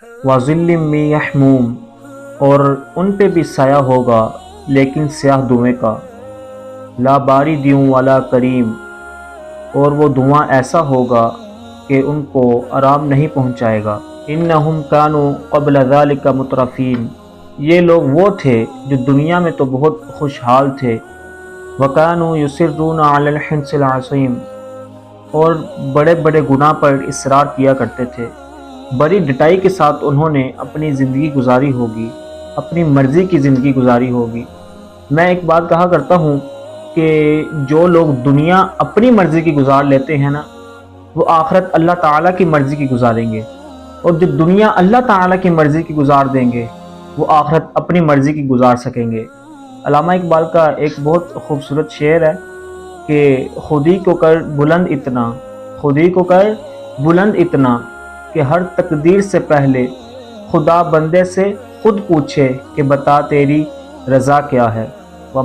وَظِلٍّ مِّن یحموم، اور ان پہ بھی سایہ ہوگا لیکن سیاہ دھوئیں کا، لا بارد ولا کریم، اور وہ دھواں ایسا ہوگا کہ ان کو آرام نہیں پہنچائے گا۔ انہم کانوا قبل ذلک مترفین، یہ لوگ وہ تھے جو دنیا میں تو بہت خوشحال تھے، وکانوا یصرون علی الحنث العظیم، اور بڑے بڑے گناہ پر اصرار کیا کرتے تھے۔ بڑی ڈٹائی کے ساتھ انہوں نے اپنی زندگی گزاری ہوگی، اپنی مرضی کی زندگی گزاری ہوگی۔ میں ایک بات کہا کرتا ہوں کہ جو لوگ دنیا اپنی مرضی کی گزار لیتے ہیں نا، وہ آخرت اللہ تعالیٰ کی مرضی کی گزاریں گے، اور جو دنیا اللہ تعالیٰ کی مرضی کی گزار دیں گے وہ آخرت اپنی مرضی کی گزار سکیں گے۔ علامہ اقبال کا ایک بہت خوبصورت شعر ہے کہ خودی کو کر بلند اتنا، خودی کو کر بلند اتنا کہ ہر تقدیر سے پہلے خدا بندے سے خود پوچھے کہ بتا تیری رضا کیا ہے۔